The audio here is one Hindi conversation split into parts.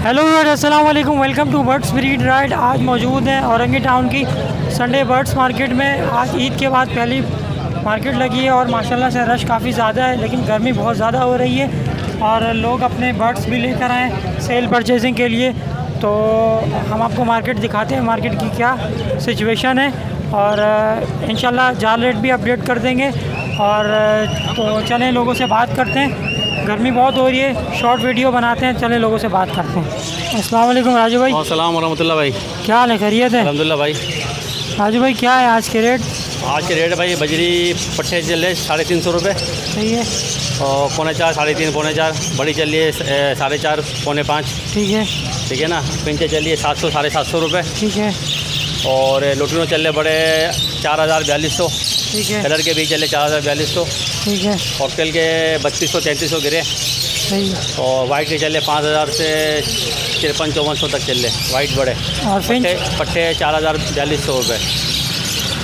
हेलो अस्सलाम वालेकुम, welcome to birds breed ride. आज मौजूद हैं औरंगी टाउन की संडे बर्ड्स मार्केट में। आज ईद के बाद पहली मार्केट लगी है और माशाल्लाह से रश काफ़ी ज़्यादा है, लेकिन गर्मी बहुत ज़्यादा हो रही है और लोग अपने बर्ड्स भी लेकर आए सेल परचेजिंग के लिए। तो हम आपको मार्केट दिखाते हैं, मार्केट की क्या सिचुएशन है और इंशाल्लाह जाल रेट भी अपडेट कर देंगे। और तो चलें लोगों से बात करते हैं, गर्मी बहुत हो रही है, शॉर्ट वीडियो बनाते हैं, चले लोगों से बात करते हैं। अस्सलाम वालेकुम राजू भाई। अस्सलाम वरहमतुल्लाह भाई, क्या हाल है, खैरियत है? अल्हम्दुलिल्लाह भाई। राजू भाई क्या है आज के रेट? आज के रेट भाई बजरी पट्टे चल रहे 350 रुपये सही है। और 4.25, 3.5, 4.25। बड़ी चल रही है 4.5, 4.5। ठीक है। ठीक है ना। पिंचे चल रही है 700, 750 रुपये। ठीक है। और लोटिनो चल रहे बड़े 4000, 4200। ठीक है। कलर के भी चले 4000, 4200। ठीक है। कॉकटेल के 3200, 3300 गिरे। सही है। और वाइट के चले 5000 से 5300, 5400 तक चल रहे वाइट बड़े। और फिंच? पट्टे 4000, 4200 रुपये।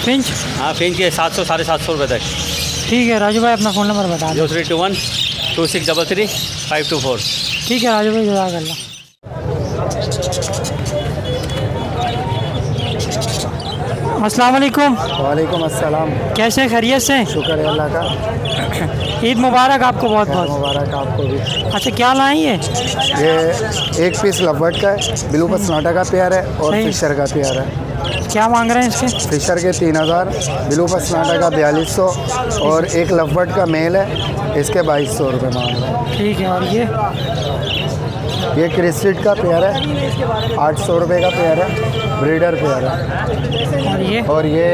फिंच? हाँ, फिंच के 700, 750 रुपये तक। ठीक है राजू भाई, अपना फ़ोन नंबर बता दो। 0321 2633 524। ठीक है राजू भाई, जज़ाकल्लाह। अस्सलाम वालेकुम। वालेकुम अस्सलाम। कैसे, खैरियत से? शुक्र है अल्लाह का। ईद मुबारक आपको बहुत बहुत। मुबारक आपको भी। अच्छा, क्या लाई है? ये एक पीस लवट का है, ब्लू पसनाटा का पेयर है और सही। फिशर का पेयर है। क्या मांग रहे हैं इसके? फिशर के 3000, ब्लू पसनाटा का 4200 और एक लवट का मेल है, इसके 2200 रुपये मांग रहे हैं। ठीक है। और ये क्रिस्टिड का पेयर है, 800 रुपये का पेयर है, ब्रीडर पेयर है। और ये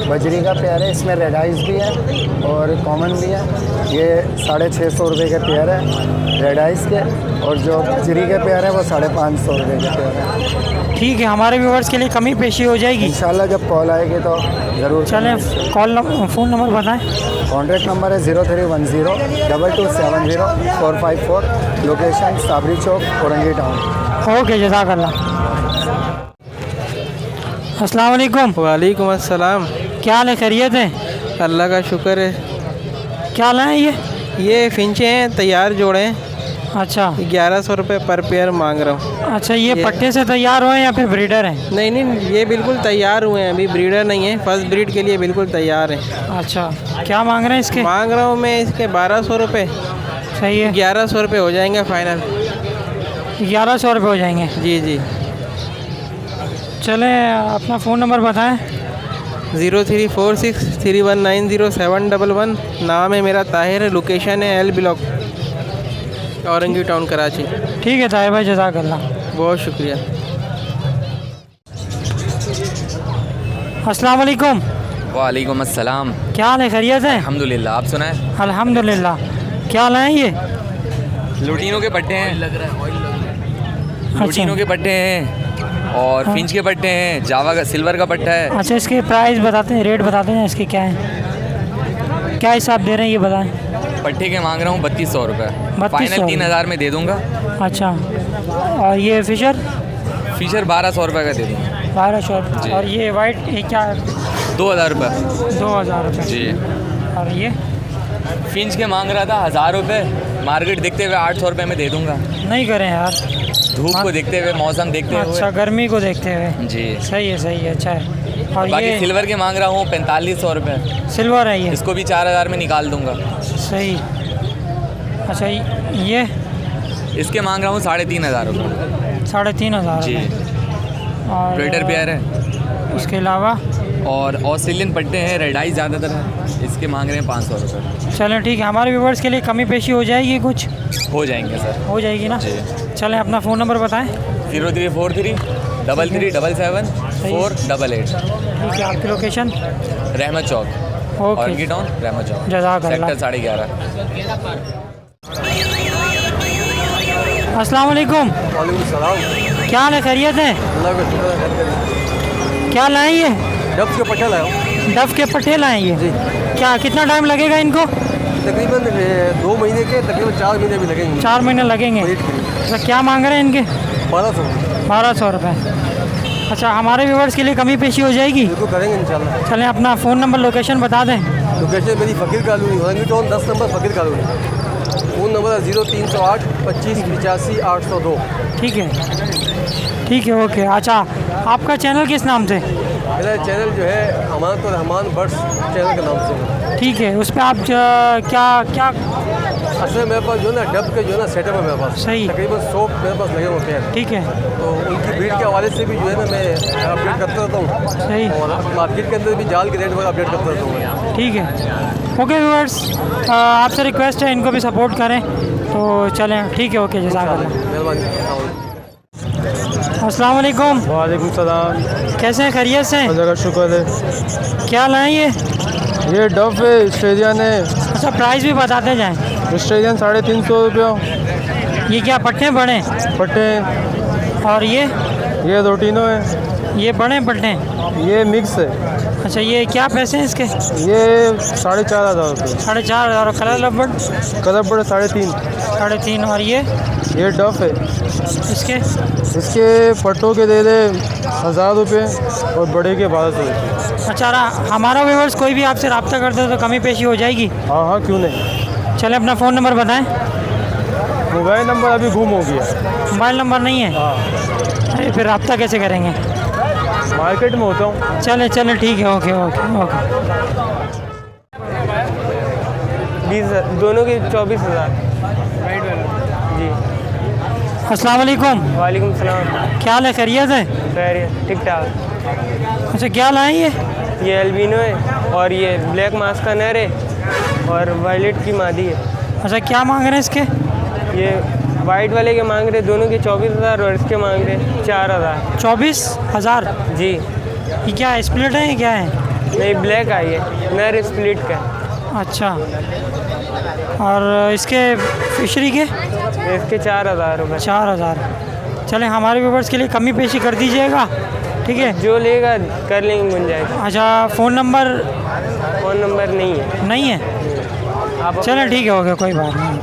बजरी का पेयर है, इसमें रेड आइज भी है और कॉमन भी है। ये 650 रुपये के पेयर है रेड आइज के, और जो बजरी के पेयर है वो 550 रुपये के पेयर है। ठीक है, हमारे व्यूवर्स के लिए कमी पेशी हो जाएगी इंशाल्लाह। जब कॉल आएगी तो ज़रूर। चलें, फ़ोन नंबर बताएं। कॉन्टैक्ट नंबर है 0310 2270 454। लोकेशन साबरी चौक, औरंगी टाउन। ओके, जज़ाकल्लाह। अस्सलाम वालेकुम। वालेकुम अस्सलाम। क्या हाल है, खैरियत है? अल्लाह का शुक्र है। क्या लाए ये? ये फिंचे हैं, तैयार जोड़े हैं। अच्छा। 1100 रुपये पर पेयर मांग रहा हूँ। अच्छा, ये पट्टे से तैयार हुए हैं या फिर ब्रीडर हैं? नहीं नहीं, ये बिल्कुल तैयार हुए हैं, अभी ब्रीडर नहीं है, फर्स्ट ब्रीड के लिए बिल्कुल तैयार हैं। अच्छा, क्या मांग रहे हैं इसके? मांग रहा हूँ मैं इसके 1200 रुपये। सही है। 1100 रुपये हो जाएंगे फ़ाइनल। 1100 रुपये हो जाएंगे। जी जी। चलें, अपना फ़ोन नंबर बताएं। 0346 3190 711। नाम है मेरा ताहिर, लोकेशन है L block, Orangi town, Karachi. ठीक है ताहिर भाई, जज़ाकल्लाह। बहुत शुक्रिया। अस्सलाम वालेकुम। वालेकुम अस्सलाम। क्या हाल है, खैरियत है? अल्हम्दुलिल्लाह, आप सुनाएं। अल्हम्दुलिल्लाह। क्या लाए ये? लुटीनों के पट्टे हैं, अच्छा। लुटीनों के पट्टे हैं और फिंच के पट्टे हैं, जावा का सिल्वर का पट्टा है। अच्छा, इसके प्राइस बताते हैं, रेट बताते हैं इसके क्या है, क्या हिसाब दे रहे हैं ये बताएं। पट्टे के मांग रहा हूँ 3200 रुपये। 3200 फाइनल 3000 में दे दूँगा। अच्छा। और ये फिशर? फिशर 1200 रुपये का दे दूँगा। 1200। जी। और ये वाइट, ये क्या है? 2000 रुपये। 2000 रुपये। जी। और ये फिंच के मांग रहा था 1000 रुपये, मार्केट देखते हुए 800 रुपये में दे दूँगा। नहीं करें यार, धूप को देखते हुए, मौसम देखते हुए। अच्छा, गर्मी को देखते हुए। जी। सही है, अच्छा है। और बाकी ये सिल्वर के मांग रहा हूँ 4500 रुपये। सिल्वर है ये? इसको भी 4000 में निकाल दूँगा। सही। अच्छा, ये इसके मांग रहा हूँ 3500 रुपये। 3500 जी। और ब्रीडर पेयर है। उसके अलावा और ऑस्ट्रेलियन पट्टे हैं, रेड आई ज़्यादातर है, इसके मांग रहे हैं 500 रुपये। चलें ठीक है, हमारे व्यूवर्स के लिए कमी पेशी हो जाएगी कुछ? हो जाएंगे सर। हो जाएगी ना? जी। चलें, अपना फ़ोन नंबर बताएं। 0343 3377 488। ठीक है, आपकी लोकेशन? रहमत चौक, ओके, औरंगी टाउन, रहमत चौक, जज़ाकल्लाह। सेक्टर 11.5। अस्सलाम वालेकुम। क्या हाल है, खैरियत है? क्या लाए ये? डब्स के पट्टे लाया डफ के पट्टे लाए ये? क्या, कितना टाइम लगेगा इनको? तकरीबन 2 महीने के, तकरीबन 4 महीने भी लगेंगे। 4 महीने लगेंगे। अच्छा, क्या मांग रहे हैं इनके? 1200 रुपये। अच्छा, हमारे व्यूवर्स के लिए कमी पेशी हो जाएगी? बिल्कुल करेंगे इंशाल्लाह। चलें, अपना फ़ोन नंबर लोकेशन बता दें। लोकेशन मेरी फ़कीर कॉलोनी, औरंगी टाउन 10 नंबर फ़कीर कॉलोनी। फ़ोन नंबर है 0308 25 85 802। ठीक है, ठीक है, ओके। अच्छा, आपका चैनल किस नाम से? मेरा चैनल जो है अमानत और रहमान बर्ड्स चैनल के नाम से। ठीक है, उस पर आप क्या क्या असल में मेरे पास जो है ना डब के जो है ना सेटअप है मेरे पास, सही। तकरीबन 100 मेरे पास लगे होते हैं। ठीक है, तो उनकी ब्रीड के हवाले से भी जो है ना मैं अपडेट करता रहता हूँ, सही, और मार्केट के अंदर भी जाल के रेट वगैरह अपडेट करता रहता हूँ। ठीक है। ओके व्यूअर्स, आपसे रिक्वेस्ट है इनको भी सपोर्ट करें, तो चलें। ठीक है, ओके, जज़ाकल्लाह। मेहरबानी। अस्सलाम वालेकुम। वालेकुम सलाम। कैसे हैं, खैरियत से? अल्लाह का शुक्र है। क्या लाएँ ये डफ है, ऑस्ट्रेलियन है। अच्छा, प्राइस भी बताते जाएं। ऑस्ट्रेलियन 350 रुपये। ये क्या पट्टे बड़े? पट्टे और ये रोटिनो है। ये बड़े पट्टे? ये मिक्स है। अच्छा, ये क्या पैसे हैं इसके? ये 4,500 रुपये। 4,500। और कलर लबड़? कलर बड़े 3.5। 3.5। और ये डफ है। इसके पट्टों के दे दे 1,000 रुपये और बड़े के 1,200 रुपये। अच्छा, हमारा व्यूअर्स कोई भी आपसे रब्ता करते हो तो कमी पेशी हो जाएगी? हाँ हाँ, क्यों नहीं। चले, अपना फ़ोन नंबर बताएं। मोबाइल नंबर अभी गुम हो गया। मोबाइल नंबर नहीं है? हाँ, अरे फिर रब्ता कैसे करेंगे? मार्केट में होता हूँ। चले, ठीक है, ओके ओके ओके। 20 दोनों की 24,000 जी। अस्सलाम वालेकुम। वालेकुम सलाम। क्या हाल है, खैरियत है? खैरियत, ठीक ठाक। अच्छा, क्या लाएँ ये एल्बिनो है और ये ब्लैक मास्क का नर है और वायलेट की मादी है। अच्छा, क्या मांग रहे हैं इसके? ये वाइट वाले के मांग रहे दोनों के 24,000 और इसके मांग रहे 4,000। 24,000? जी। ये क्या है, स्प्लिट है, ये क्या है? नहीं, ब्लैक आई है, नर स्प्लिट का। अच्छा, और इसके फिशरी के? इसके 4,000 रुपये। 4,000। चलें, हमारे व्यूवर्स के लिए कमी पेशी कर दीजिएगा, ठीक है? जो लेगा कर लेंगे गुंजाइश। अच्छा, फ़ोन नंबर नहीं है। नहीं है? आप चलें, ठीक है, हो गया, कोई बात नहीं।